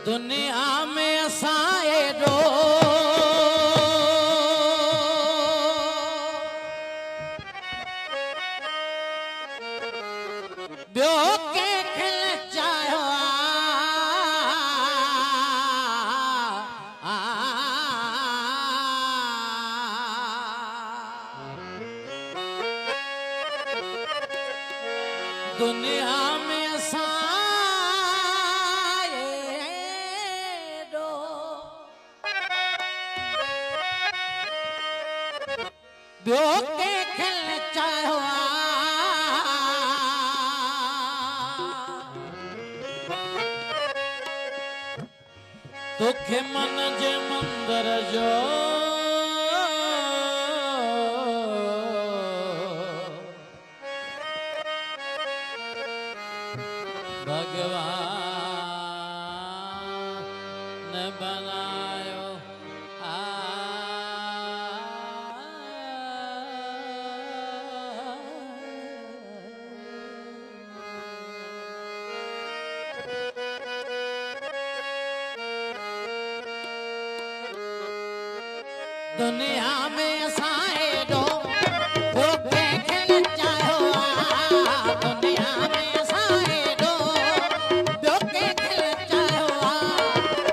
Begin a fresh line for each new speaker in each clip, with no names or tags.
दुनिया में असाए रो ब्यो के खिल चाहो दुनिया में असाए रो ब्यो के खिल चाहो तोखे मन जे मंदर जो भगवान बनायो दुनिया में असाए दो वो के खिल चाहो दुनिया में असाए दो वो के खिल चाहो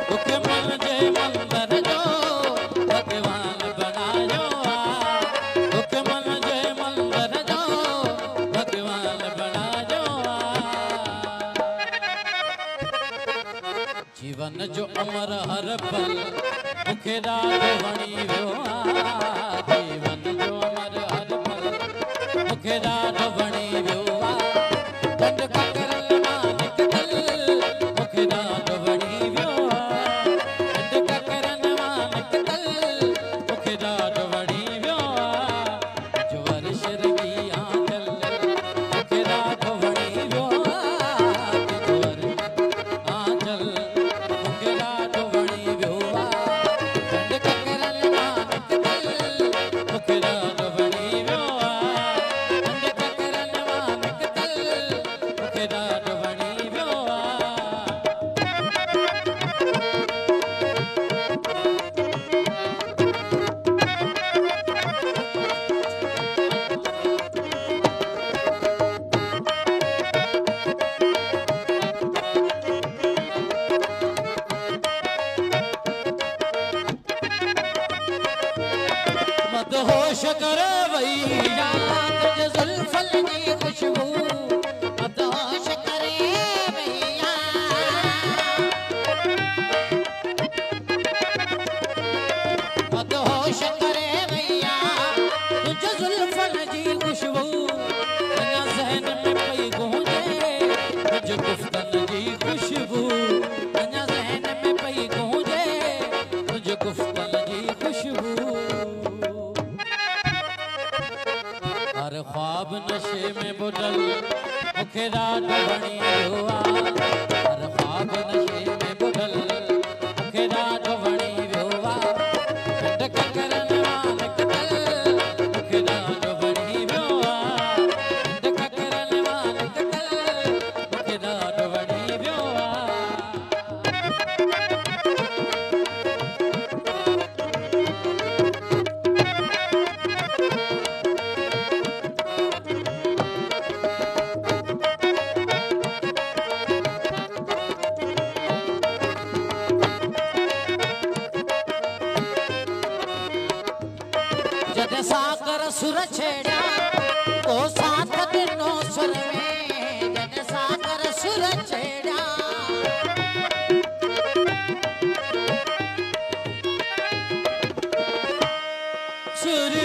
तोखे मन जे मंदर जो भगवान बनायो तोखे मन जे मंदर जो भगवान बनायो जीवन जो अमर हर पल मुखे राग वणी वियो जीवन जो अमर हर पल मुखे राग वणी वियो दंड ककरल मालिक दल मुखे राग वणी वियो दंड ककरल मालिक दल मुखे राग वणी वियो जो वर्ष रगी आंचल मुखे राग वणी वियो जो वर्ष आंचल मुखे राग वणी वियो होश कर भैया तुझे जुल्फल की खुशबू मत होश करे भैया मत होश करे भैया तुझे जुल्फल की खुशबू अना ज़हन में पई गूंजे तुझे गुफ्तन की खुशबू अना ज़हन में पई गूंजे तुझे गुफ्तन की खुशबू हर ख्वाब नशे में बुडल मुखे रात बणी वियो हर ख्वाब नशे में बुडल मुखे रात बणी वियो दंड ककरल मालिक दल मुखे रात बणी वियो दंड ककरल मालिक दल मुखे रात बणी वियो जद सागर सुर छेड़ा तो साथ दिनो सुर में जद सागर सुर छेड़ा सुर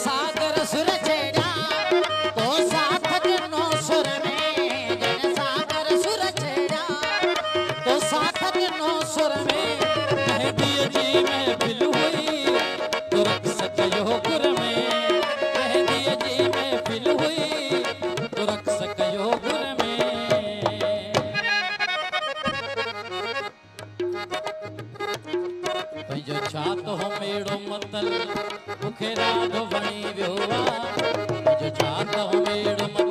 सागर सुर छेड़ा तो साथ दिनो सुर में जन सागर सुर छेड़ा तो साथ के नौ सुर में मेहंदी जी महफिल हुई तुरक सकयो गुर में मेहंदी जी महफिल हुई तुरक सकयो गुर में जो छात हो मेड़ो मतल मुखे राज वणी वियो जो छात हो मेड़ो